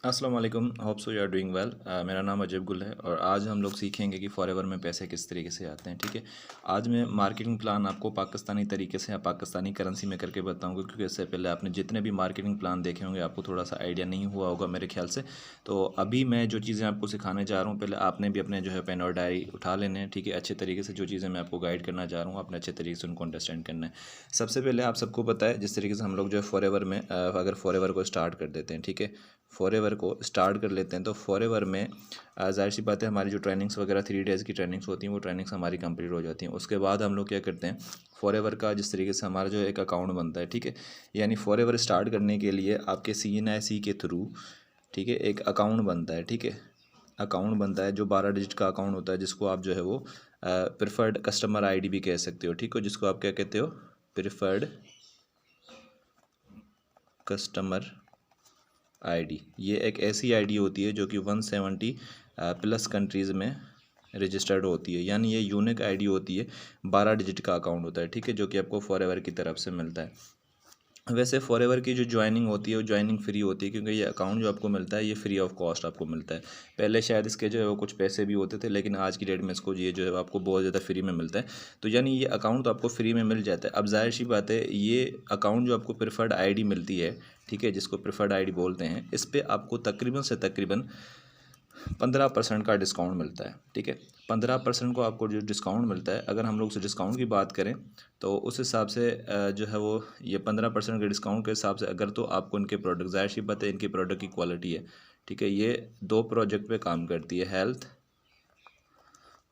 अस्सलाम वालेकुम, hope so you are doing well. मेरा नाम अजब गुल है और आज हम लोग सीखेंगे कि फॉरेवर में पैसे किस तरीके से आते हैं। ठीक है, आज मैं मार्केटिंग प्लान आपको पाकिस्तानी तरीके से या पाकिस्तानी करेंसी में करके बताऊंगा, क्योंकि इससे पहले आपने जितने भी मार्केटिंग प्लान देखे होंगे आपको थोड़ा सा आइडिया नहीं हुआ होगा मेरे ख्याल से। तो अभी मैं जो चीज़ें आपको सिखाने जा रहा हूँ, पहले आपने भी अपने जो है पेन और डायरी उठा लेने हैं। ठीक है, अच्छे तरीके से जो चीज़ें मैं आपको गाइड करना जा रहा हूँ आपने अच्छे तरीके से उनको अंडरस्टैंड करना है। सबसे पहले आप सबको पता है जिस तरीके से हम लोग जो है फॉरेवर में अगर फॉरेवर को स्टार्ट कर देते हैं, ठीक है, फॉरेवर को स्टार्ट कर लेते हैं तो फॉरेवर में जाहिर सी बात है हमारी जो ट्रेनिंग्स वगैरह 3 डेज़ की ट्रेनिंग्स होती हैं वो ट्रेनिंग्स हमारी कंप्लीट हो जाती हैं। उसके बाद हम लोग क्या करते हैं, फॉरेवर का जिस तरीके से हमारा जो एक अकाउंट बनता है, ठीक है, यानी फॉरेवर स्टार्ट करने के लिए आपके CNIC के थ्रू, ठीक है, एक अकाउंट बनता है। ठीक है, अकाउंट बनता है जो 12 डिजिट का अकाउंट होता है, जिसको आप जो है वो प्रेफर्ड कस्टमर ID भी कह सकते हो। ठीक है, जिसको आप क्या कहते हो, प्रेफर्ड कस्टमर ID। ये एक ऐसी ID होती है जो कि 170 प्लस कंट्रीज़ में रजिस्टर्ड होती है, यानी ये यूनिक ID होती है, 12 डिजिट का अकाउंट होता है। ठीक है, जो कि आपको फॉरेवर की तरफ से मिलता है। वैसे फॉरेवर की जो ज्वाइनिंग होती है वो ज्वाइनिंग फ्री होती है, क्योंकि ये अकाउंट जो आपको मिलता है ये फ्री ऑफ कॉस्ट आपको मिलता है। पहले शायद इसके जो है वो कुछ पैसे भी होते थे, लेकिन आज की डेट में इसको ये जो है आपको बहुत ज़्यादा फ्री में मिलता है। तो यानी ये अकाउंट तो आपको फ्री में मिल जाता है। अब जाहिर सी बात है ये अकाउंट जो आपको प्रेफर्ड ID मिलती है, ठीक है, जिसको प्रेफर्ड ID बोलते हैं, इस पर आपको तकरीबन से तकरीबन 15% का डिस्काउंट मिलता है। ठीक है, 15% को आपको जो डिस्काउंट मिलता है, अगर हम लोग उस डिस्काउंट की बात करें तो उस हिसाब से जो है वो ये 15% के डिस्काउंट के हिसाब से अगर तो आपको इनके प्रोडक्ट, जाहिर सी बात है इनकी प्रोडक्ट की क्वालिटी है। ठीक है, ये 2 प्रोजेक्ट पे काम करती है, हेल्थ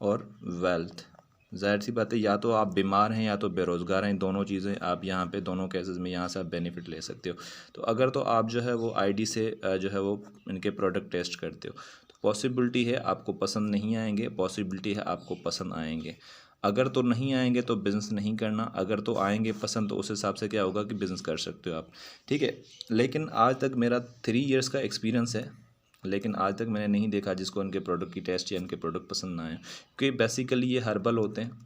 और वेल्थ। जाहिर सी बात है या तो आप बीमार हैं या तो बेरोज़गार हैं, दोनों चीज़ें आप यहाँ पे दोनों केसेस में यहाँ से आप बेनिफिट ले सकते हो। तो अगर तो आप जो है वो ID से जो है वो इनके प्रोडक्ट टेस्ट करते हो तो पॉसिबिलिटी है आपको पसंद नहीं आएंगे, पॉसिबिलिटी है आपको पसंद आएंगे। अगर तो नहीं आएंगे तो बिज़नेस नहीं करना, अगर तो आएंगे पसंद तो उस हिसाब से क्या होगा कि बिज़नेस कर सकते हो आप। ठीक है, लेकिन आज तक मेरा 3 इयर्स का एक्सपीरियंस है, लेकिन आज तक मैंने नहीं देखा जिसको इनके प्रोडक्ट की टेस्ट या इनके प्रोडक्ट पसंद ना आए, क्योंकि बेसिकली ये हर्बल होते हैं,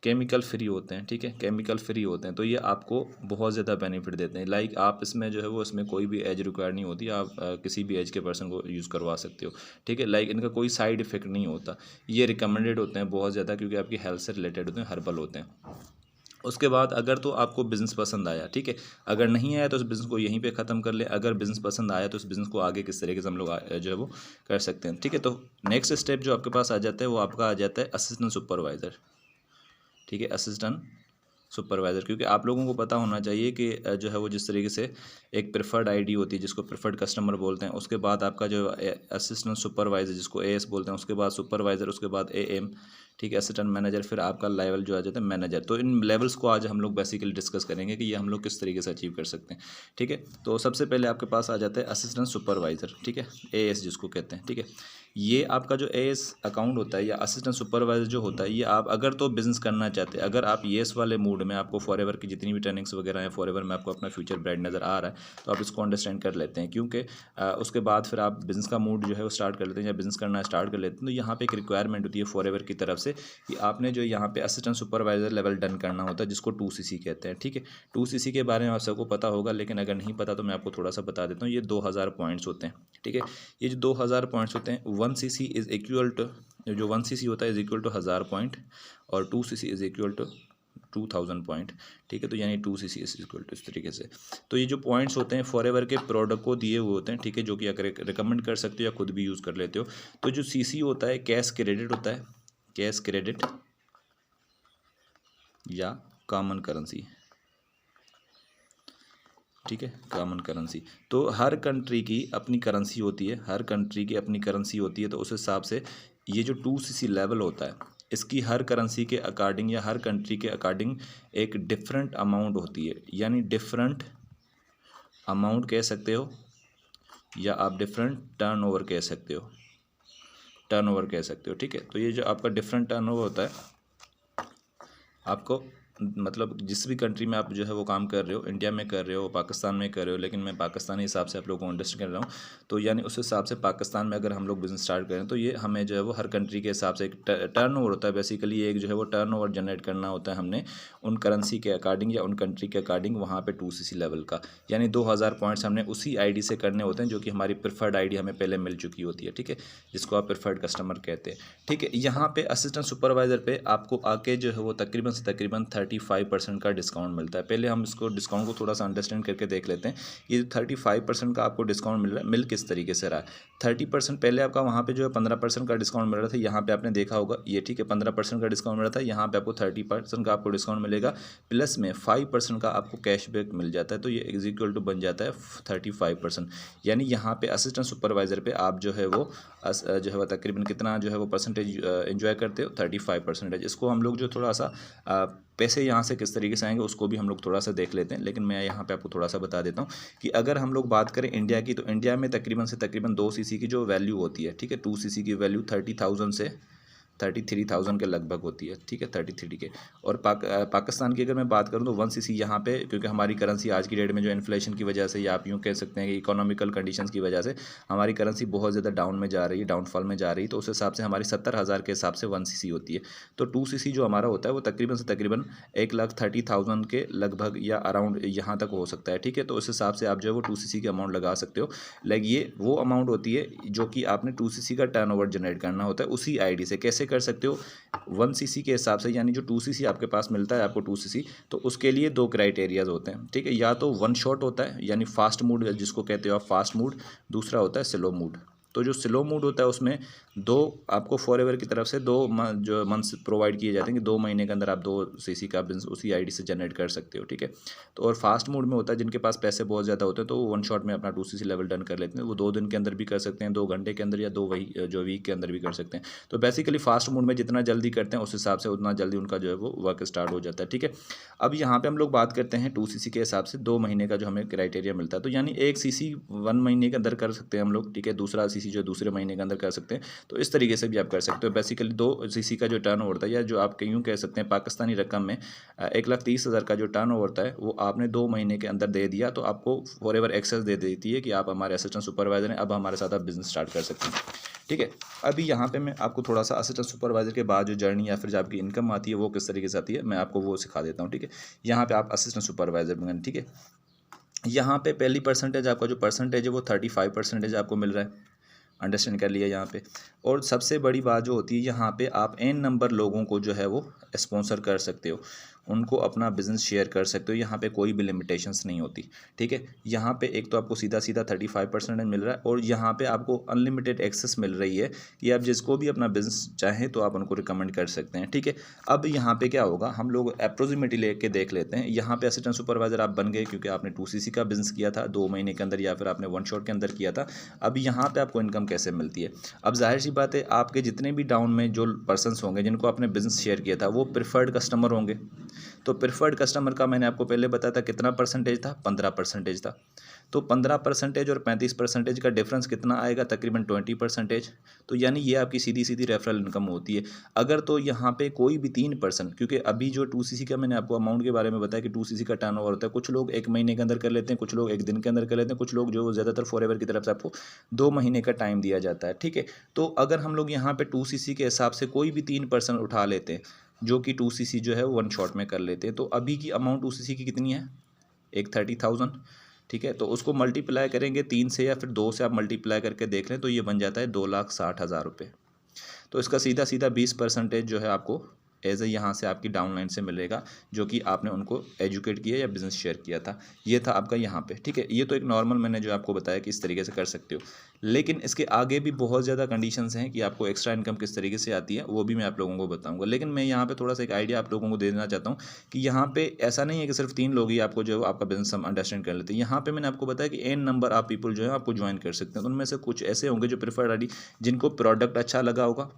केमिकल फ्री होते हैं। ठीक है, केमिकल फ्री होते हैं तो ये आपको बहुत ज़्यादा बेनिफिट देते हैं। लाइक आप इसमें जो है वो इसमें कोई भी एज रिक्वायर नहीं होती, आप किसी भी एज के पर्सन को यूज़ करवा सकते हो। ठीक है, लाइक इनका कोई साइड इफ़ेक्ट नहीं होता, ये रिकमेंडेड होते हैं बहुत ज़्यादा, क्योंकि आपकी हेल्थ से रिलेटेड होते हैं, हर्बल होते हैं। उसके बाद अगर तो आपको बिज़नेस पसंद आया, ठीक है, अगर नहीं आया तो उस बिज़नेस को यहीं पे ख़त्म कर ले, अगर बिज़नेस पसंद आया तो उस बिज़नेस को आगे किस तरीके से हम लोग जो है वो कर सकते हैं। ठीक है, तो नेक्स्ट स्टेप जो आपके पास आ जाता है वो आपका आ जाता है असिस्टेंट सुपरवाइज़र। ठीक है, असिस्टेंट सुपरवाइज़र, क्योंकि आप लोगों को पता होना चाहिए कि जो है वो जिस तरीके से एक प्रेफर्ड ID होती है जिसको प्रेफर्ड कस्टमर बोलते हैं, उसके बाद आपका जो असिस्टेंट सुपरवाइज़र जिसको AS बोलते हैं, उसके बाद सुपरवाइज़र, उसके बाद AM, ठीक है, असिस्टेंट मैनेजर, फिर आपका लेवल जो आ जाता है मैनेजर। तो इन लेवल्स को आज हम लोग बेसिकली डिस्कस करेंगे कि ये हम लोग किस तरीके से अचीव कर सकते हैं। ठीक है, तो सबसे पहले आपके पास आ जाता है असिस्टेंट सुपरवाइज़र, ठीक है, AS जिसको कहते हैं। ठीक है, ये आपका जो AS अकाउंट होता है या असिस्टेंट सुपरवाइज़र जो होता है, ये आप अगर तो बिज़नेस करना चाहते हैं, अगर आप येस वाले मूड में, आपको फॉरेवर की जितनी भी ट्रेनिंग्स वगैरह हैं, फॉरेवर में आपको अपना फ्यूचर ब्राइट नज़र आ रहा है, तो आप इसको अंडरस्टैंड कर लेते हैं, क्योंकि उसके बाद फिर आप बिज़नेस का मूड जो है वो स्टार्ट कर लेते हैं या बिज़नेस करना स्टार्ट कर लेते हैं। तो यहाँ पे एक रिक्वायरमेंट होती है फॉरेवर की तरफ से कि आपने जो यहाँ पे असिस्टेंट सुपरवाइज़र लेवल डन करना होता है, जिसको 2CC कहते हैं। ठीक है, 2CC के बारे में आप सबको पता होगा, लेकिन अगर नहीं पता तो मैं आपको थोड़ा सा बता देता हूँ। ये 2000 पॉइंट्स होते हैं। ठीक है, ये जो 2000 पॉइंट्स होते हैं, 1CC इज़ इक्वल टू, जो 1CC होता है इज़ इक्वल टू 1000 पॉइंट, और 2CC is equal to 2000 point. ठीक है, तो यानी 2CC इज इक्वल टू इस तरीके से। तो ये जो पॉइंट्स होते हैं फॉरेवर के प्रोडक्ट को दिए हुए होते हैं, ठीक है, जो कि अगर रिकमेंड कर सकते हो या खुद भी यूज़ कर लेते हो। तो जो CC होता है कैश क्रेडिट होता है, कैश क्रेडिट या कॉमन करेंसी। ठीक है, कॉमन करेंसी। तो हर कंट्री की अपनी करेंसी होती है, हर कंट्री की अपनी करेंसी होती है, तो उस हिसाब से ये जो 2CC लेवल होता है, इसकी हर करेंसी के अकॉर्डिंग या हर कंट्री के अकॉर्डिंग एक डिफरेंट अमाउंट होती है, यानी डिफरेंट अमाउंट कह सकते हो या आप डिफरेंट टर्नओवर कह सकते हो, टर्नओवर कह सकते हो। ठीक है, तो ये जो आपका डिफरेंट टर्नओवर होता है, आपको मतलब जिस भी कंट्री में आप जो है वो काम कर रहे हो, इंडिया में कर रहे हो, पाकिस्तान में कर रहे हो, लेकिन मैं पाकिस्तानी हिसाब से आप लोगों को अंडरस्टैंड कर रहा हूँ। तो यानी उस हिसाब से पाकिस्तान में अगर हम लोग बिजनेस स्टार्ट करें तो ये हमें जो है वो हर कंट्री के हिसाब से एक टर्नओवर होता है। बेसिकली एक जो है वो टर्नओवर जनरेट करना होता है हमने उन करेंसी के अकॉर्डिंग या उन कंट्री के अकॉर्डिंग वहाँ पे 2cc लेवल का, यानी 2000 पॉइंट्स हमने उसी आईडी से करने होते हैं जो कि हमारी प्रेफर्ड आईडी हमें पहले मिल चुकी होती है। ठीक है, जिसको आप प्रेफर्ड कस्टमर कहते हैं। ठीक है, यहाँ पे असिस्टेंट सुपरवाइज़र पे आपको आके जो है वो तकरीबन से तकरीबन 35% का डिस्काउंट मिलता है। पहले हम इसको डिस्काउंट को थोड़ा सा अंडरस्टैंड करके देख लेते हैं। ये 35% का आपको डिस्काउंट मिल रहा है, मिल किस तरीके से रहा है। 30% पहले आपका वहाँ पे जो है 15% का डिस्काउंट मिल रहा था, यहाँ पे आपने देखा होगा ये। ठीक है, 15% का डिस्काउंट मिल रहा था, यहाँ पे आपको 30% का आपको डिस्काउंट मिलेगा, प्लस में 5% का आपको कैशबैक मिल जाता है। तो ये इज इक्वल टू बन जाता है 35%। यानी यहाँ पे असिस्टेंट सुपरवाइज़र पे आप जो है वो जो है वो तकरीबन कितना जो है वो परसेंटेज एंजॉय करते हो, 35%। इसको हम लोग जो थोड़ा सा पैसे यहाँ से किस तरीके से आएंगे उसको भी हम लोग थोड़ा सा देख लेते हैं। लेकिन मैं यहाँ पे आपको थोड़ा सा बता देता हूँ कि अगर हम लोग बात करें इंडिया की, तो इंडिया में तकरीबन से तकरीबन 2cc की जो वैल्यू होती है, ठीक है, 2cc की वैल्यू 30,000 से 33,000 के लगभग होती है। ठीक है, 33 के। और पाकिस्तान की अगर मैं बात करूँ तो 1cc यहाँ पे, क्योंकि हमारी करेंसी आज की डेट में जो इन्फ्लेशन की वजह से या आप यूँ कह सकते हैं कि इकोनॉमिकल कंडीशंस की वजह से हमारी करेंसी बहुत ज़्यादा डाउन में जा रही है, डाउनफॉल में जा रही है। तो उस हिसाब से हमारी 70,000 के हिसाब से 1cc होती है। तो 2cc जो हमारा होता है वो तकरीबन से तकरीबन 1,30,000 के लगभग या अराउंड यहाँ तक हो सकता है। ठीक है, तो उस हिसाब से आप जो है वो 2cc की अमाउंट लगा सकते हो। लाइक ये वो अमाउंट होती है जो कि आपने 2cc का टर्नओवर जनरेट करना होता है उसी आईडी से। कैसे कर सकते हो, 1cc के हिसाब से, यानी जो 2cc आपके पास मिलता है आपको 2cc, तो उसके लिए दो क्राइटेरियाज होते हैं। ठीक है, या तो वन शॉट होता है यानी फास्ट मूड जिसको कहते हो आप फास्ट मूड, दूसरा होता है स्लो मूड। तो जो स्लो मूड होता है उसमें दो आपको फॉरएवर की तरफ से जो मंथ्स प्रोवाइड किए जाते हैं कि 2 महीने के अंदर आप 2cc का बिजनेस उसी आईडी से जनरेट कर सकते हो। ठीक है, तो और फास्ट मूड में होता है जिनके पास पैसे बहुत ज़्यादा होते हैं तो वो वन शॉट में अपना 2cc लेवल डन कर लेते हैं। वो 2 दिन के अंदर भी कर सकते हैं, 2 घंटे के अंदर, या 2 वीक के अंदर भी कर सकते हैं। तो बेसिकली फास्ट मूड में जितना जल्दी करते हैं उस हिसाब से उतना जल्दी उनका जो है वो वर्क स्टार्ट हो जाता है। ठीक है, अब यहाँ पे हम लोग बात करते हैं 2cc के हिसाब से 2 महीने का जो हमें क्राइटेरिया मिलता है। तो यानी एक cc 1 महीने के अंदर कर सकते हैं हम लोग। ठीक है, दूसरा cc जो दूसरे महीने के अंदर कर सकते हैं। तो इस तरीके से भी आप कर सकते हो। बेसिकली 2cc का जो टर्नओवर होता है, या जो आप यूँ कह सकते हैं पाकिस्तानी रकम में 1,30,000 का जो टर्नओवर होता है, वो आपने 2 महीने के अंदर दे दिया तो आपको फॉरएवर एक्सेस दे देती है कि आप हमारे असिस्टेंट सुपरवाइजर हैं, अब हमारे साथ आप बिजनेस स्टार्ट कर सकते हैं। ठीक है, अभी यहाँ पे मैं आपको थोड़ा सा असिस्टेंट सुपरवाइजर के बाद जो जर्नी या फिर जो आपकी इनकम आती है वो किस तरीके से आती है मैं आपको वो सिखा देता हूँ। ठीक है, यहाँ पे आप असिस्टेंट सुपरवाइजर बन। ठीक है, यहाँ पे पहली परसेंटेज आपका जो परसेंटेज है वो 35% आपको मिल रहा है। अंडरस्टैंड कर लिया यहाँ पे। और सबसे बड़ी बात जो होती है यहाँ पे आप n नंबर लोगों को जो है वो स्पॉन्सर कर सकते हो, उनको अपना बिजनेस शेयर कर सकते हो। यहाँ पे कोई भी लिमिटेशंस नहीं होती। ठीक है, यहाँ पे एक तो आपको सीधा सीधा 35% मिल रहा है और यहाँ पे आपको अनलिमिटेड एक्सेस मिल रही है कि आप जिसको भी अपना बिजनेस चाहें तो आप उनको रिकमेंड कर सकते हैं। ठीक है, अब यहाँ पे क्या होगा, हम लोग अप्रोक्सीमेटली लेके देख लेते हैं। यहाँ पे असिस्टेंट सुपरवाइजर आप बन गए क्योंकि आपने 2cc का बिजनेस किया था 2 महीने के अंदर, या फिर आपने वन शॉट के अंदर किया था। अब यहाँ पे आपको इनकम कैसे मिलती है। अब जाहिर सी बात है आपके जितने भी डाउन में जो पर्सन्स होंगे जिनको आपने बिजनेस शेयर किया था वो प्रिफर्ड कस्टमर होंगे। तो प्रिफर्ड कस्टमर का मैंने आपको पहले बताया था कितना परसेंटेज था, 15% था। तो 15% और 35% का डिफरेंस कितना आएगा, तकरीबन 20%। तो यानी ये आपकी सीधी सीधी रेफरल इनकम होती है। अगर तो यहाँ पे कोई भी 3%, क्योंकि अभी जो 2cc का मैंने आपको अमाउंट के बारे में बताया कि 2cc का टर्नओवर होता है, कुछ लोग 1 महीने के अंदर कर लेते हैं, कुछ लोग 1 दिन के अंदर कर लेते हैं, कुछ लोग जो ज़्यादातर फॉरएवर की तरफ से आपको 2 महीने का टाइम दिया जाता है। ठीक है, तो अगर हम लोग यहाँ पे 2cc के हिसाब से कोई भी 3% उठा लेते हैं जो कि 2cc जो है वन शॉट में कर लेते हैं, तो अभी की अमाउंट 2cc की कितनी है, 1,30,000। ठीक है, तो उसको मल्टीप्लाई करेंगे 3 से या फिर 2 से आप मल्टीप्लाई करके देख लें तो ये बन जाता है 2,60,000 रुपये। तो इसका सीधा सीधा 20% जो है आपको एज ए यहाँ से आपकी डाउनलाइन से मिलेगा जो कि आपने उनको एजुकेट किया या बिजनेस शेयर किया था। ये था आपका यहाँ पे। ठीक है, ये तो एक नॉर्मल मैंने जो आपको बताया कि इस तरीके से कर सकते हो, लेकिन इसके आगे भी बहुत ज़्यादा कंडीशंस हैं कि आपको एक्स्ट्रा इनकम किस तरीके से आती है, वो भी मैं आप लोगों को बताऊँगा। लेकिन मैं यहाँ पे थोड़ा सा एक आइडिया आप लोगों को दे देना चाहता हूँ कि यहाँ पे ऐसा नहीं है कि सिर्फ 3 लोग ही आपको जो है आपका बिजनेस अंडरस्टैंड कर लेते हैं। यहाँ पे मैंने आपको बताया कि n नंबर आप पीपल जो है आपको ज्वाइन कर सकते हैं। उनमें से कुछ ऐसे होंगे जो प्रेफर्ड आईडी जिनको प्रोडक्ट अच्छा लगा होगा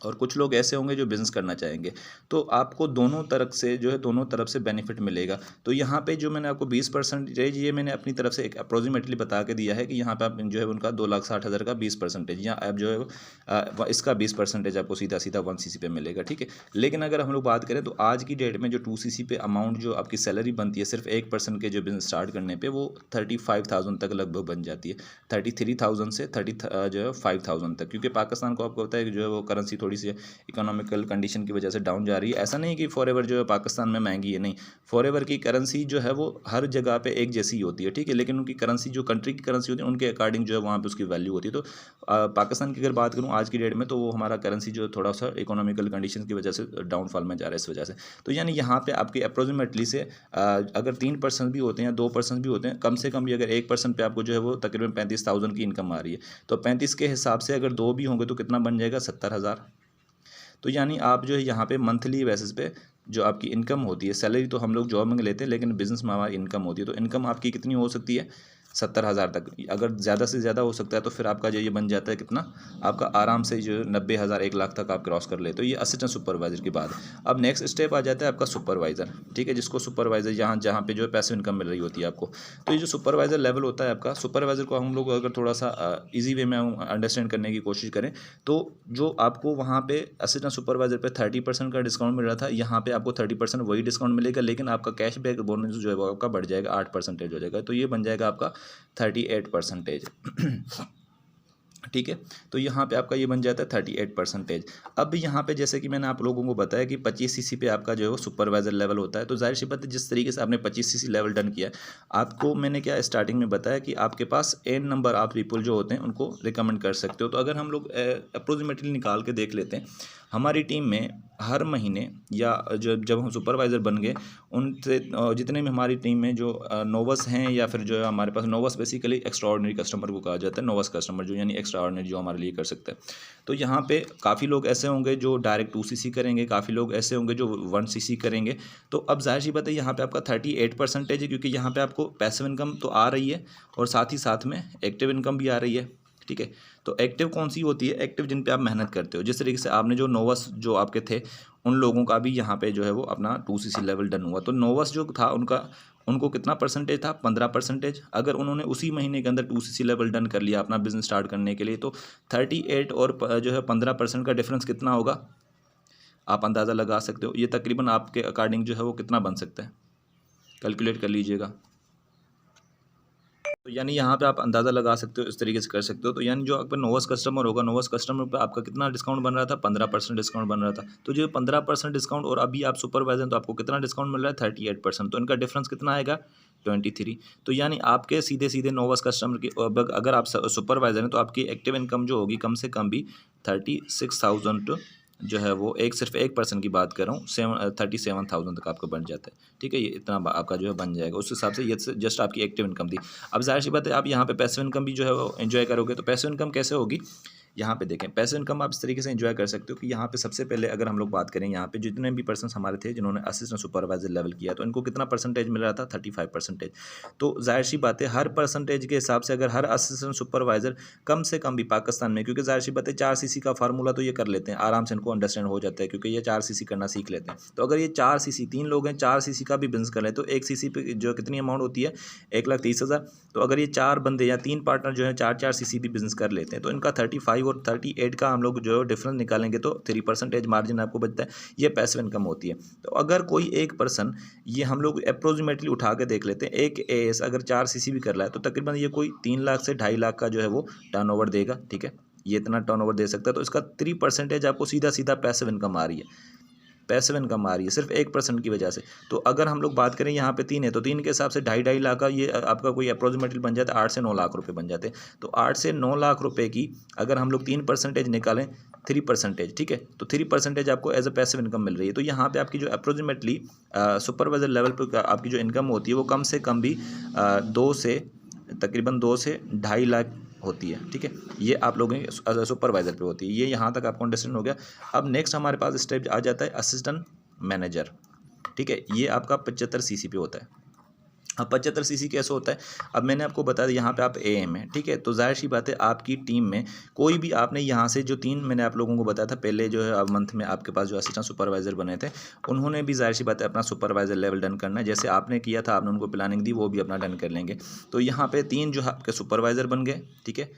और कुछ लोग ऐसे होंगे जो बिज़नेस करना चाहेंगे। तो आपको दोनों तरफ से जो है, दोनों तरफ से बेनिफिट मिलेगा। तो यहाँ पे जो मैंने आपको 20% ये मैंने अपनी तरफ से एक अप्रोक्सीमेटली बता के दिया है कि यहाँ पे आप जो है उनका 2,60,000 का 20% या आप जो है इसका 20% आपको सीधा सीधा 1 सीसी पे मिलेगा, ठीक है। लेकिन अगर हम लोग बात करें तो आज की डेट में जो 2 सीसी पे अमाउंट जो आपकी सैलरी बनती है सिर्फ 1% के जो बिज़नेस स्टार्ट करने पे, वो 35,000 तक लगभग बन जाती है। 33,000 से 5,000 तक, क्योंकि पाकिस्तान को आपको पता है कि जो है वो करेंसी थोड़ी सी इकोनॉमिकल कंडीशन की वजह से डाउन जा रही है। ऐसा नहीं कि फॉर एवर जो है पाकिस्तान में महंगी है, नहीं, फॉर एवर की करेंसी जो है वो हर जगह पे एक जैसी होती है, ठीक है। लेकिन उनकी करेंसी जो कंट्री की करेंसी होती है उनके अकॉर्डिंग जो है वहाँ पे उसकी वैल्यू होती है। तो पाकिस्तान की अगर बात करूँ आज की डेट में, तो वो हमारा करेंसी जो थोड़ा सा इकोनॉमिकल कंडीशन की वजह से डाउनफॉल में जा रहा है इस वजह से। तो यानी यहाँ पे आपके अप्रोक्सीमेटली से अगर 3% भी होते हैं या 2% भी होते हैं, कम से कम भी अगर 1% पे आपको जो है वो तकरीबन 35,000 की इनकम आ रही है, तो 35 के हिसाब से अगर 2 भी होंगे तो कितना बन जाएगा, 70,000। तो यानी आप जो है यहाँ पे मंथली बेसिस पे जो आपकी इनकम होती है, सैलरी तो हम लोग जॉब में लेते हैं लेकिन बिजनेस में हमारी इनकम होती है, तो इनकम आपकी कितनी हो सकती है, 70,000 तक। अगर ज़्यादा से ज़्यादा हो सकता है तो फिर आपका जो ये बन जाता है कितना, आपका आराम से जो 90,000 1 लाख तक आप क्रॉस कर ले। तो ये असिस्टेंट सुपरवाइजर की बात है। अब नेक्स्ट स्टेप आ जाता है आपका सुपरवाइज़र, ठीक है, जिसको सुपरवाइज़र यहाँ जहाँ पे जो है पैसिव इनकम मिल रही होती है आपको। तो ये जो सुपरवाइज़र लेवल होता है आपका, सुपरवाइज़र को हम लोग अगर थोड़ा सा ईजी वे में अंडरस्टैंड करने की कोशिश करें, तो जो आपको वहाँ पे असिस्टेंट सुपरवाइज़र पे 30% का डिस्काउंट मिल रहा था, यहाँ पे आपको 30% वही डिस्काउंट मिलेगा, लेकिन आपका कैशबैक बोनस जो है वो आपका बढ़ जाएगा, 8% हो जाएगा। तो ये बन जाएगा आपका 38%। ठीक है, तो यहाँ पे आपका ये बन जाता है 38%। अब यहाँ पे जैसे कि मैंने आप लोगों को बताया कि 25 सीसी पे आपका जो है वो सुपरवाइजर लेवल होता है। तो जाहिर सी बात है, जिस तरीके से आपने 25 सीसी लेवल डन किया है, आपको मैंने क्या स्टार्टिंग में बताया कि आपके पास एन नंबर आप पीपल जो होते हैं उनको रिकमेंड कर सकते हो। तो अगर हम लोग अप्रोक्सीमेटली निकाल के देख लेते हैं, हमारी टीम में हर महीने या जब हम सुपरवाइज़र बन गए, उनसे जितने भी हमारी टीम में जो नोवस हैं, या फिर जो है हमारे पास नोवस बेसिकली एक्स्ट्रा ऑर्डिनरी कस्टमर को कहा जाता है, नोवस कस्टमर जो यानी एक्स्ट्रा ऑर्डिनरी जो हमारे लिए कर सकता है। तो यहाँ पे काफ़ी लोग ऐसे होंगे जो डायरेक्ट 2 सीसी करेंगे, काफ़ी लोग ऐसे होंगे जो 1 सीसी करेंगे। तो अब जाहिर सी बात है यहाँ पे आपका 38% है, क्योंकि यहाँ पे आपको पैसिव इनकम तो आ रही है और साथ ही साथ में एक्टिव इनकम भी आ रही है, ठीक है। तो एक्टिव कौन सी होती है, एक्टिव जिन पे आप मेहनत करते हो। जिस तरीके से आपने जो नोवस जो आपके थे, उन लोगों का भी यहाँ पे जो है वो अपना 2 सीसी लेवल डन हुआ। तो नोवस जो था उनको कितना परसेंटेज था, 15%। अगर उन्होंने उसी महीने के अंदर 2 सीसी लेवल डन कर लिया अपना बिजनेस स्टार्ट करने के लिए, तो 38 और जो है 15% का डिफरेंस कितना होगा, आप अंदाज़ा लगा सकते हो। ये तकरीबन आपके अकॉर्डिंग जो है वो कितना बन सकता है, कैलकुलेट कर लीजिएगा। तो यानी यहाँ पे आप अंदाज़ा लगा सकते हो, इस तरीके से कर सकते हो। तो यानी जो आपका नोवस कस्टमर होगा, नोवस कस्टमर पे आपका कितना डिस्काउंट बन रहा था, 15% डिस्काउंट बन रहा था। तो जो 15% डिस्काउंट, और अभी आप सुपरवाइजर तो आपको कितना डिस्काउंट मिल रहा है, 38%। तो इनका डिफरेंस कितना आएगा, 23। तो यानी आपके सीधे सीधे नोवस कस्टमर के अगर आप सुपरवाइजर हैं तो आपकी एक्टिव इनकम जो होगी कम से कम भी 36,000 जो है वो सिर्फ 1% की बात कर रहा हूँ, 37,000 तक आपका बन जाता है, ठीक है। ये इतना आपका जो है बन जाएगा। उस हिसाब से ये जस्ट आपकी एक्टिव इनकम थी। अब जाहिर सी बात है आप यहाँ पे पैसिव इनकम भी जो है वो एंजॉय करोगे। तो पैसिव इनकम कैसे होगी, यहाँ पे देखें, पैसिव इनकम आप इस तरीके से एंजॉय कर सकते हो कि यहाँ पे सबसे पहले अगर हम लोग बात करें, यहाँ पे जितने भी पर्सन हमारे थे जिन्होंने असिस्टेंट सुपरवाइजर लेवल किया, तो इनको कितना परसेंटेज मिल रहा था, 35%। तो जाहिर सी बात है हर परसेंटेज के हिसाब से अगर हर असिस्टेंट सुपरवाइजर कम से कम भी पाकिस्तान में, क्योंकि जाहिर सी बात है 4 सीसी का फार्मूला तो ये कर लेते हैं आराम से, इनको अंडरस्टैंड हो जाता है क्योंकि ये 4 सीसी करना सीख लेते हैं। तो अगर ये 4 सीसी 3 लोग हैं, 4 सीसी का भी बिजनेस कर लें, तो 1 सीसी पे जो कितनी अमाउंट होती है, 1,30,000। तो अगर ये 4 बंदे या 3 पार्टनर जो है 4-4 सीसी भी बिजनेस कर लेते हैं, तो इनका 35 और 38 का हम लोग जो डिफरेंस निकालेंगे तो 3% मार्जिन आपको बचता है। ये पैसिव इनकम होती है। तो अगर कोई एक पर्सन, ये हम लोग अप्रोक्सीमेटली उठा के देख लेते हैं, एक एएस अगर 4 सीसी भी कर रहा है तो तकरीबन ये कोई 3 लाख से 2.5 लाख का जो है वो टर्नओवर देगा, ठीक है। ये इतना टर्नओवर दे सकता है। तो इसका 3% आपको सीधा सीधा पैसिव इनकम आ रही है, पैसिव इनकम आ रही है सिर्फ 1% की वजह से। तो अगर हम लोग बात करें यहाँ पे 3 है, तो 3 के हिसाब से 2.5 लाख का ये आपका कोई अप्रोक्सीमेटली बन जाता है 8 से 9 लाख रुपए बन जाते हैं। तो 8 से 9 लाख रुपए की अगर हम लोग 3% निकालें, 3%, ठीक है, तो 3% आपको एज अ पैसिव इनकम मिल रही है। तो यहाँ पे आपकी जो अप्रोक्सीमेटली सुपरवाइजर लेवल पर आपकी जो इनकम होती है वो कम से कम भी तकरीबन 2 से 2.5 लाख होती है, ठीक है। ये आप लोगों के सुपरवाइज़र पे होती है। ये यहाँ तक आपको अंडरस्टैंड हो गया। अब नेक्स्ट हमारे पास स्टेप आ जाता है असिस्टेंट मैनेजर, ठीक है। ये आपका 75 सीसी पे होता है। अब 75 सीसी कैसे होता है? अब मैंने आपको बता दिया, यहाँ पे आप एएम है, ठीक है। तो जाहिर सी बात है आपकी टीम में कोई भी आपने यहाँ से जो 3 मैंने आप लोगों को बताया था पहले जो है मंथ में आपके पास जो असिस्टेंट सुपरवाइजर बने थे, उन्होंने भी जाहिर सी बात है अपना सुपरवाइजर लेवल डन करना है। जैसे आपने किया था, आपने उनको प्लानिंग दी, वो भी अपना डन कर लेंगे। तो यहाँ पे 3 जो है आपके सुपरवाइजर बन गए, ठीक है,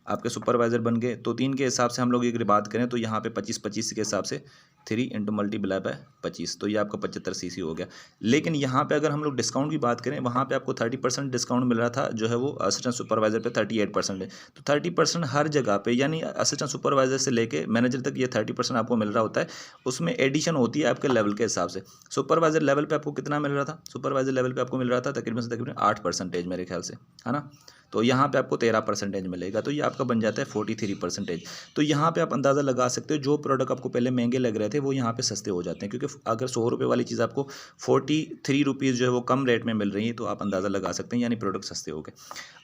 आपके सुपरवाइजर बन गए। तो 3 के हिसाब से हम लोग अगर बात करें तो यहाँ पे 25-25 के हिसाब से 3 इंटू मल्टीप्लाई बाय 25, तो ये आपका 75 सीसी हो गया। लेकिन यहाँ पे अगर हम लोग डिस्काउंट की बात करें, वहाँ पे आपको 30% डिस्काउंट मिल रहा था, जो है वो असिस्टेंट सुपरवाइजर पे 38% है। तो 30% हर जगह पे, यानी असिस्टेंट सुपरवाइजर से लेके मैनेजर तक ये 30% आपको मिल रहा होता है। उसमें एडिशन होती है आपके लेवल के हिसाब से। सुपरवाइजर लेवल पर आपको कितना मिल रहा था? सुपरवाइजर लेवल पर आपको मिल रहा था तकरीबन से तकरीबन 8% मेरे ख्याल से, है ना। तो यहाँ पे आपको 13% मिलेगा, तो ये आपका बन जाता है 43%। तो यहाँ पे आप अंदाज़ा लगा सकते हो, जो प्रोडक्ट आपको पहले महंगे लग रहे थे वो यहाँ पे सस्ते हो जाते हैं, क्योंकि अगर 100 रुपये वाली चीज़ आपको 43 रुपीज़ जो है वो कम रेट में मिल रही है, तो आप अंदाज़ा लगा सकते हैं, यानी प्रोडक्ट सस्ते हो गए।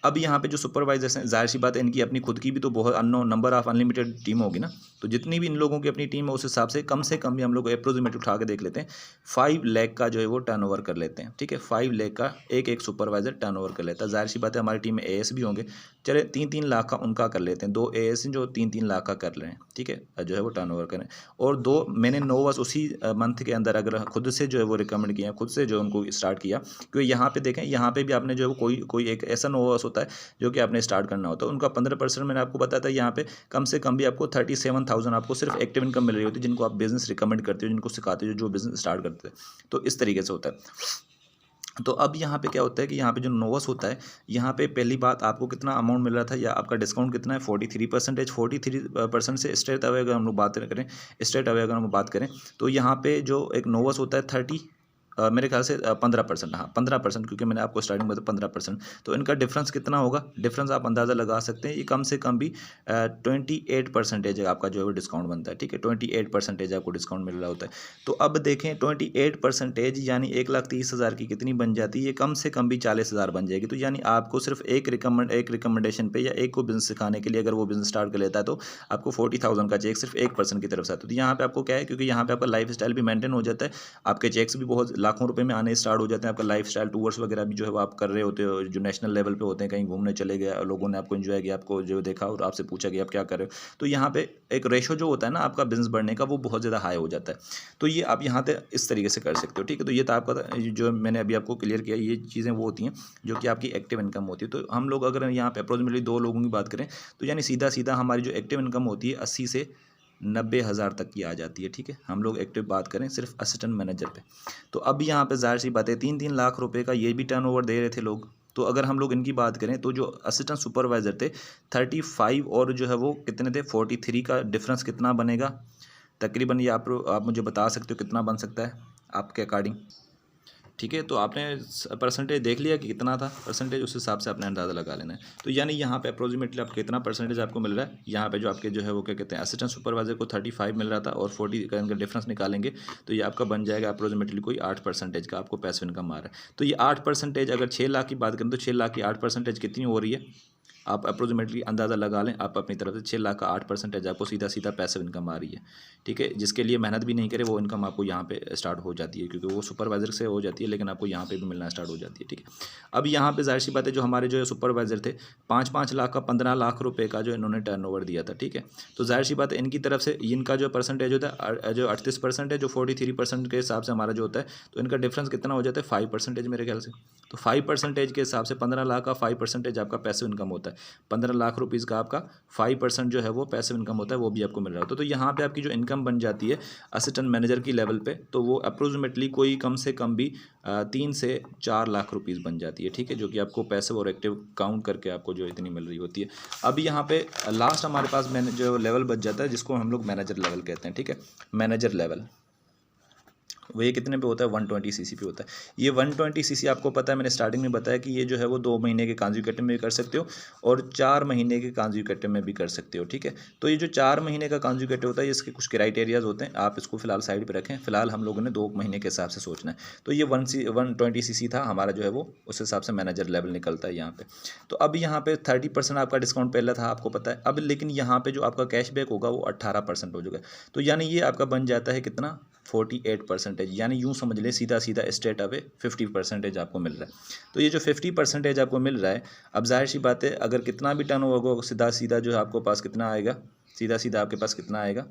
अब यहाँ पे जो सुपरवाइजर्स हैं, जाहिर सी बात है इनकी अपनी खुद की भी तो बहुत नंबर ऑफ अनलिमिटेड टीम होगी ना। तो जितनी भी इन लोगों की अपनी टीम है उस हिसाब से कम भी हम लोग अप्रोक्सीमेट उठा के देख लेते हैं, 5 लाख का जो है वो टर्नओवर कर लेते हैं, ठीक है। 5 लाख का एक सुपरवाइजर टर्नओवर कर लेता है। जाहिर सी बात है हमारी टीम में एएस भी होंगे, चले 3-3 लाख का उनका कर लेते हैं, 2 एएस जो 3-3 लाख का कर रहे हैं, ठीक है, जो है वो टर्नओवर करें। और 2 मैंने नोवास उसी मंथ के अंदर अगर खुद से जो है वो रिकमेंड किया, खुद से जो उनको स्टार्ट किया, क्योंकि यहाँ पे देखें, यहाँ पे भी आपने जो है वो कोई एक ऐसा नोवास होता है जो कि आपने स्टार्ट करना होता है। उनका 15% मैंने आपको बताया था, यहाँ पे कम से कम भी आपको 37,000 आपको सिर्फ एक्टिव इनकम मिल रही होती है, जिनको आप बिजनेस रिकमेंड करते हो, जिनको सिखाते हो, जो बिजनेस स्टार्ट करते हैं। तो इस तरीके से होता है। तो अब यहाँ पे क्या होता है कि यहाँ पे जो नोवस होता है, यहाँ पे पहली बात आपको कितना अमाउंट मिल रहा था या आपका डिस्काउंट कितना है? 43% से स्ट्रेट अवे अगर हम लोग बात करें, स्ट्रेट अवे अगर हम बात करें, तो यहाँ पे जो एक नोवस होता है 30 मेरे ख्याल से 15%, हाँ 15%, क्योंकि मैंने आपको स्टार्टिंग में बताया 15%। तो इनका डिफरेंस कितना होगा? डिफरेंस आप अंदाज़ा लगा सकते हैं, ये कम से कम भी 28% आपका जो है डिस्काउंट बनता है, ठीक है। 28% आपको डिस्काउंट मिल रहा होता है। तो अब देखें 28% यानी 1,30,000 की कितनी बन जाती है? ये कम से कम भी 40,000 बन जाएगी। तो यानी आपको सिर्फ एक रिकमेंडेशन पे या एक को बिजनेस सिखाने के लिए अगर वो बिजनेस स्टार्ट कर लेता है, तो आपको 40,000 का चेक सिर्फ 1% की तरफ से आता है। तो यहाँ पे आपको क्या है, क्योंकि यहाँ पे आपका लाइफ स्टाइल भी मेंटेन हो जाता है, आपके चेक्स भी बहुत लाखों रुपए में आने स्टार्ट हो जाते हैं, आपका लाइफ स्टाइल टूर्स वगैरह भी जो है वो आप कर रहे होते हो, जो नेशनल लेवल पे होते हैं, कहीं घूमने चले गए, लोगों ने आपको एंजॉय किया, आपको जो देखा और आपसे पूछा कि आप क्या कर रहे हो। तो यहाँ पे एक रेशो जो होता है ना आपका बिजनेस बढ़ने का, वो बहुत ज़्यादा हाई हो जाता है। तो ये आप यहाँ पे इस तरीके से कर सकते हो, ठीक है। तो ये तो आपका जो मैंने अभी आपको क्लियर किया, ये चीज़ें वो होती हैं जो कि आपकी एक्टिव इनकम होती है। तो हम लोग अगर यहाँ पे अप्रोक्सीमेटली 2 लोगों की बात करें, तो यानी सीधा हमारी जो एक्टिव इनकम होती है 80 से 90,000 तक की आ जाती है, ठीक है। हम लोग एक्टिव बात करें सिर्फ असिस्टेंट मैनेजर पे। तो अब यहाँ पे जाहिर सी बात है 3-3 लाख रुपए का ये भी टर्नओवर दे रहे थे लोग। तो अगर हम लोग इनकी बात करें, तो जो असिस्टेंट सुपरवाइजर थे 35 और जो है वो कितने थे 43 का डिफरेंस कितना बनेगा तकरीबन? ये आप मुझे बता सकते हो कितना बन सकता है आपके अकॉर्डिंग? ठीक है, तो आपने परसेंटेज देख लिया कि कितना था परसेंटेज, उस हिसाब से आपने अंदाज़ा लगा लेना है। तो यानी यहाँ पे अप्रोक्सीमेटली आपको कितना परसेंटेज आपको मिल रहा है? यहाँ पे जो आपके जो है वो क्या कहते हैं, असिस्टेंट सुपरवाइजर को 35 मिल रहा था और 40 का इनका डिफरेंस निकालेंगे, तो ये आपका बन जाएगा अप्रोक्सीमेटली कोई 8% का आपको पैसिव इनकम आ रहा है। तो ये 8%, अगर 6 लाख की बात करें तो 6 लाख की 8% कितनी हो रही है? आप अप्रोक्सीमेटली अंदाज़ा लगा लें, आप अपनी तरफ से 6 लाख का 8% आपको सीधा पैसिव इनकम आ रही है, ठीक है। जिसके लिए मेहनत भी नहीं करे वो इनकम आपको यहाँ पे स्टार्ट हो जाती है, क्योंकि वो सुपरवाइजर से हो जाती है, लेकिन आपको यहाँ पे भी मिलना स्टार्ट हो जाती है, ठीक है। अब यहाँ पे जाहिर सी बात है, जो हमारे जो सुपरवाइजर थे 5-5 लाख का 15 लाख रुपये का जो इन्होंने टर्नओवर दिया था, ठीक है। तो जाहिर सी बात है इनकी तरफ से इनका जो परसेंटेज होता है जो 38% है, जो 43% के हिसाब से हमारा जो होता है, तो इनका डिफरेंस कितना हो जाता है 5% मेरे ख्याल से। तो 5% के हिसाब से 15 लाख का 5% आपका पैसिव इनकम होता है। 15 लाख रुपीज़ का आपका 5% जो है वो पैसिव इनकम होता है, वो भी आपको मिल रहा होता है। तो यहाँ पे आपकी जो इनकम बन जाती है असिस्टेंट मैनेजर की लेवल पे, तो वो अप्रोक्सीमेटली कोई कम से कम भी 3 से 4 लाख रुपीज़ बन जाती है, ठीक है, जो कि आपको पैसिव और एक्टिव काउंट करके आपको जो इतनी मिल रही होती है। अब यहाँ पे लास्ट हमारे पास जो लेवल बच जाता है, जिसको हम लोग मैनेजर लेवल कहते हैं, ठीक है। मैनेजर लेवल वो ये कितने पे होता है? 120 सीसी पे होता है। ये 120 सीसी आपको पता है, मैंने स्टार्टिंग में बताया कि ये जो है वो 2 महीने के कॉन्जिक्यूटिव में भी कर सकते हो और 4 महीने के कॉन्जिक्यूटिव में भी कर सकते हो, ठीक है। तो ये जो 4 महीने का कॉन्जिक्यूटिव होता है, इसके कुछ क्राइटेरियाज होते हैं, आप इसको फिलहाल साइड पर रखें। फिलहाल हम लोगों ने 2 महीने के हिसाब से सोचना है। तो ये 120 सीसी था हमारा जो है वो, उस हिसाब से मैनेजर लेवल निकलता है यहाँ पे। तो अब यहाँ पे 30% आपका डिस्काउंट पहले था, आपको पता है। अब लेकिन यहाँ पे जो आपका कैशबैक होगा वो 18% हो जाएगा। तो यानी ये आपका बन जाता है कितना? 48%, यानी यूँ समझ लें सीधा सीधा स्ट्रेट अवे 50% आपको मिल रहा है। तो ये जो 50% आपको मिल रहा है, अब जाहिर सी बात है अगर कितना भी टर्नओवर हो सीधा सीधा जो है आपको पास कितना आएगा, सीधा सीधा आपके पास कितना आएगा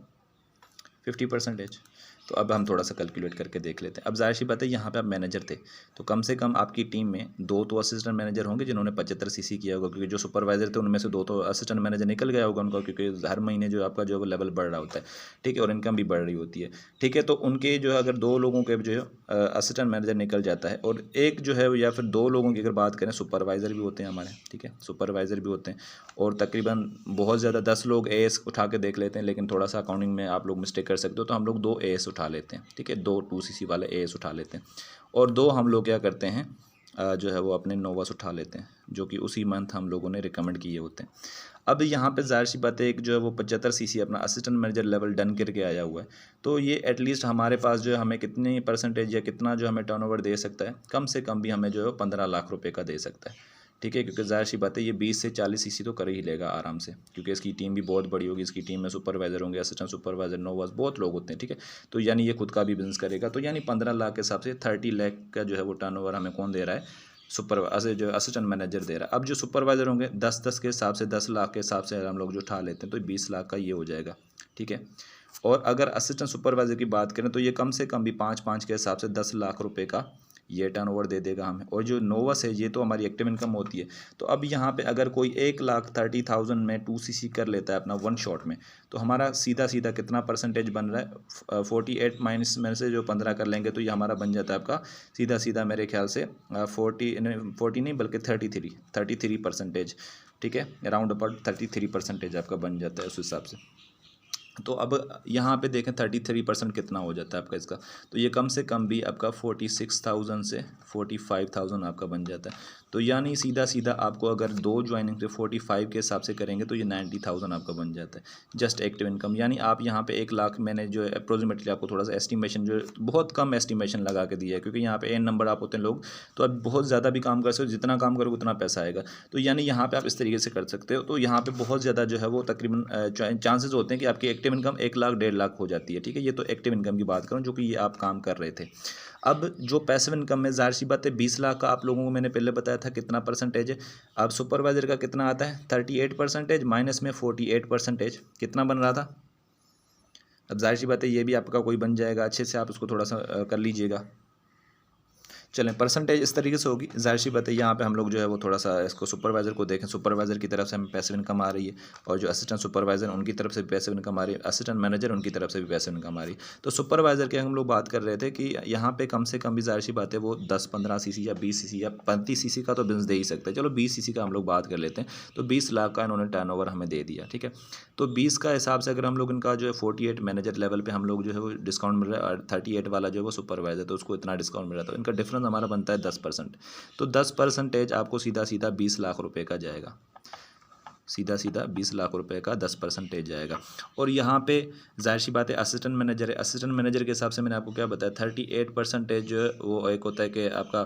50%। तो अब हम थोड़ा सा कैलकुलेट करके देख लेते हैं। अब जाहिर सी बात है यहाँ पे आप मैनेजर थे तो कम से कम आपकी टीम में 2 तो असिस्टेंट मैनेजर होंगे जिन्होंने 75 सीसी किया होगा, क्योंकि जो सुपरवाइजर थे उनमें से 2 तो असिस्टेंट मैनेजर निकल गया होगा उनका, क्योंकि हर महीने जो आपका जो लेवल बढ़ रहा होता है, ठीक है, और इनकम भी बढ़ रही होती है, ठीक है। तो उनके जो है अगर 2 लोगों के जो है असिस्टेंट मैनेजर निकल जाता है और एक जो है या फिर 2 लोगों की अगर बात करें, सुपरवाइज़र भी होते हैं हमारे, ठीक है, सुपरवाइज़र भी होते हैं, और तकरीबन बहुत ज़्यादा 10 लोग एएस उठा के देख लेते हैं, लेकिन थोड़ा सा अकाउंटिंग में आप लोग मिस्टेक कर सकते हो, तो हम लोग 2 एएस उठा लेते हैं, ठीक है, 2 2 सीसी वाले एएस उठा लेते हैं, और 2 हम लोग क्या करते हैं जो है वो अपने नोवास उठा लेते हैं, जो कि उसी मंथ हम लोगों ने रिकमेंड किए होते हैं। अब यहाँ पे ज़ाहिर सी बात है एक जो है वो 75 सीसी अपना असिस्टेंट मैनेजर लेवल डन करके आया हुआ है, तो ये एटलीस्ट हमारे पास जो है हमें कितनी परसेंटेज या कितना जो हमें टर्नओवर दे सकता है, कम से कम भी हमें जो है 15 लाख रुपए का दे सकता है, ठीक है, क्योंकि ज़ाहिर सी बात है ये 20 से 40 सीसी तो कर ही लेगा आराम से, क्योंकि इसकी टीम भी बहुत बड़ी होगी, इसकी टीम में सुपरवाइज़र होंगे, असिस्टेंट सुपरवाइज़र, नोवास, बहुत लोग होते हैं, ठीक है। तो यानी ये खुद का भी बिजनेस करेगा, तो यानी 15 लाख के हिसाब से 30 लाख का जो है वो टर्नओवर हमें कौन दे रहा है, जो असिस्टेंट मैनेजर दे रहा है। अब जो सुपरवाइज़र होंगे 10-10 के हिसाब से, 10 लाख के हिसाब से हम लोग जो उठा लेते हैं, तो 20 लाख का ये हो जाएगा, ठीक है। और अगर असिस्टेंट सुपरवाइज़र की बात करें तो ये कम से कम भी 5-5 के हिसाब से 10 लाख रुपए का ये टर्नओवर दे देगा हमें। और जो नोवास है ये तो हमारी एक्टिव इनकम होती है, तो अब यहाँ पे अगर कोई 1,30,000 में 2 सीसी कर लेता है अपना 1 शॉट में, तो हमारा सीधा सीधा कितना परसेंटेज बन रहा है, 48 माइनस में से जो 15 कर लेंगे तो ये हमारा बन जाता है आपका सीधा सीधा मेरे ख्याल से 40 नहीं बल्कि 33%, ठीक है, अराउंड अबाउट 33% आपका बन जाता है उस हिसाब से। तो अब यहाँ पे देखें 33% कितना हो जाता है आपका इसका, तो ये कम से कम भी आपका 46,000 से 45,000 आपका बन जाता है। तो यानी सीधा सीधा आपको अगर 2 ज्वाइनिंग से 45 के हिसाब से करेंगे तो ये 90,000 आपका बन जाता है जस्ट एक्टिव इनकम। यानी आप यहाँ पे 1 लाख मैंने जो है अप्रोक्सीमेटली आपको थोड़ा सा एस्टिमेशन जो बहुत कम एस्टिमेशन लगा के दिया है, क्योंकि यहाँ पे एन नंबर आप होते हैं लोग, तो आप बहुत ज़्यादा भी काम कर सकते हो, जितना काम करोगे उतना पैसा आएगा। तो यानी यहाँ पर आप इस तरीके से कर सकते हो। तो यहाँ पर बहुत ज़्यादा जो है वो तकरीबन चांसेस होते हैं कि आपकी एक्टिव इनकम 1 लाख 1.5 लाख हो जाती है, ठीक है। ये तो एक्टिव इनकम की बात करूँ जो कि ये आप काम कर रहे थे। अब जो पैसिव इनकम में ज़ाहिर सी बात है 20 लाख का आप लोगों को मैंने पहले बताया था कितना परसेंटेज है। अब सुपरवाइज़र का कितना आता है 38% माइनस में 48% कितना बन रहा था। अब ज़ाहिर सी बात है ये भी आपका कोई बन जाएगा, अच्छे से आप उसको थोड़ा सा कर लीजिएगा। चलें परसेंटेज इस तरीके से होगी। ज़ाहिर सी बात है यहाँ पे हम लोग जो है वो थोड़ा सा इसको सुपरवाइज़र को देखें, सुपरवाइज़र की तरफ से हमें पैसिव इनकम आ रही है, और जो असिस्टेंट सुपरवाइज़र उनकी तरफ से भी पैसिव इनकम आ रही है, असिस्टेंट मैनेजर उनकी तरफ से भी पैसिव इनकम आ रही है। तो सुपरवाइज़र की हम लोग बात कर रहे थे कि यहाँ पे कम से कम भी ज़ाहिर सी बात है वो 10-15 सीसी या 20 सीसी या 35 सीसी का तो बिजनेस दे ही सकते हैं। चलो 20 सीसी का हम लोग बात कर लेते हैं, तो 20 लाख का इन्होंने टर्नओवर हमें दे दिया, ठीक है। तो 20 का हिसाब से अगर हम लोग इनका जो है 48 मैनेजर लेवल पे हम लोग जो है वो डिस्काउंट मिल रहा है, और 38 वाला जो है वो सुपरवाइज़र, तो उसको इतना डिस्काउंट मिल रहा है, तो इनका डिफरेंस हमारा बनता है 10%। तो 10% आपको सीधा सीधा 20 लाख रुपए का जाएगा, सीधा सीधा 20 लाख रुपए का 10% जाएगा। और यहाँ पे जाहिर सी बात है असिस्टेंट मैनेजर है, असिस्टेंट मैनेजर के हिसाब से मैंने आपको क्या बताया 38% जो है वो एक होता है कि आपका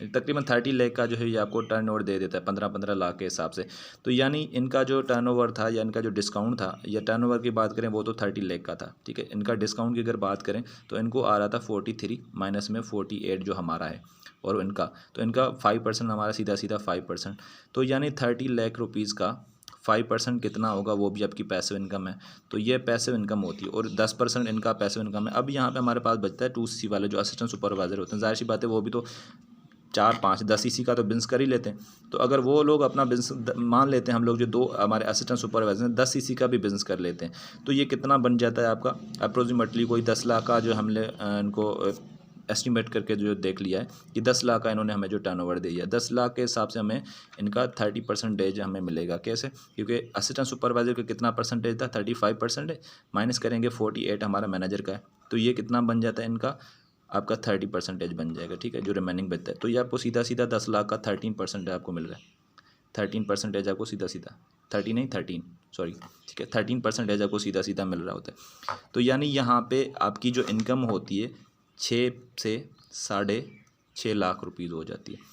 तकरीबन 30 लाख का जो है ये आपको टर्नओवर दे देता है 15-15 लाख के हिसाब से। तो यानी इनका जो टर्नओवर था या इनका जो डिस्काउंट था, या टर्नओवर की बात करें वो तो 30 लाख का था, ठीक है। इनका डिस्काउंट की अगर बात करें तो इनको आ रहा था 43 माइनस में 48 जो हमारा है, और इनका तो इनका 5% हमारा सीधा सीधा 5%, तो यानी 30 लाख रुपीज़ का 5% कितना होगा वो भी आपकी पैसिव इनकम है। तो ये पैसिव इनकम होती है, और 10% इनका पैसिव इनकम है। अब यहाँ पे हमारे पास बचता है 2 सीसी वाले जो असिस्टेंट सुपरवाइज़र होते हैं, ज़ाहिर सी बात है वो भी तो 4-5-10 सीसी का तो बिजनेस कर ही लेते हैं। तो अगर वो लोग अपना बिजनेस मान लेते हैं, हम लोग जो 2 हमारे असिस्टेंट सुपरवाइज़र हैं 10 सीसी का भी बिजनेस कर लेते हैं, तो ये कितना बन जाता है आपका अप्रोक्सीमेटली कोई 10 लाख का जो हमने इनको एस्टिमेट करके जो देख लिया है कि 10 लाख का इन्होंने हमें जो टर्नओवर दिया, 10 लाख के हिसाब से हमें इनका 30% हमें मिलेगा। कैसे? क्योंकि असिस्टेंट सुपरवाइज़र का कितना परसेंटेज था 35%, माइनस करेंगे 48 हमारा मैनेजर का है, तो ये कितना बन जाता है इनका आपका 30% बन जाएगा, ठीक है, जो रिमेनिंग बचता है। तो ये आपको सीधा सीधा 10 लाख का 13% आपको मिल रहा है, 13% आपको सीधा सीधा 30 नहीं 13 सॉरी, ठीक है, 13% आपको सीधा सीधा मिल रहा होता है। तो यानी यहाँ पे आपकी जो इनकम होती है 6 से 6.5 लाख रुपीज़ हो जाती है।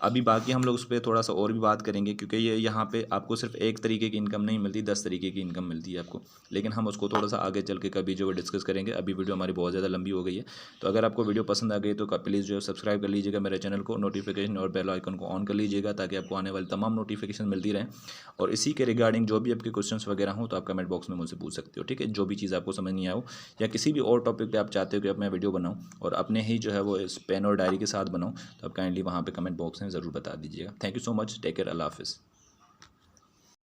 अभी बाकी हम लोग उस पर थोड़ा सा और भी बात करेंगे, क्योंकि ये यहाँ पे आपको सिर्फ एक तरीके की इनकम नहीं मिलती, 10 तरीके की इनकम मिलती है आपको। लेकिन हम उसको थोड़ा सा आगे चल के कभी जो है डिस्कस करेंगे। अभी वीडियो हमारी बहुत ज़्यादा लंबी हो गई है। तो अगर आपको वीडियो पसंद आ गई तो प्लीज़ जो है सब्सक्राइब कर लीजिएगा मेरे चैनल को, नोटिफिकेशन और बेल आइकन को ऑन कर लीजिएगा, ताकि आपको आने वाली तमाम नोटिफिकेशन मिलती रहे। और इसी के रिगार्डिंग जो भी आपके क्वेश्चंस वगैरह हो तो आप कमेंट बॉक्स में मुझसे पूछ सकते हो, ठीक है। जो भी चीज़ आपको समझ नहीं आए, या किसी भी और टॉपिक पे आप चाहते हो कि अब मैं वीडियो बनाऊं और अपने ही जो है वो इस पेन और डायरी के साथ बनाऊं, तो आप काइंडली वहाँ पे कमेंट बॉक्स में ज़रूर बता दीजिएगा। Thank you so much, take care, Allah हाफिज़।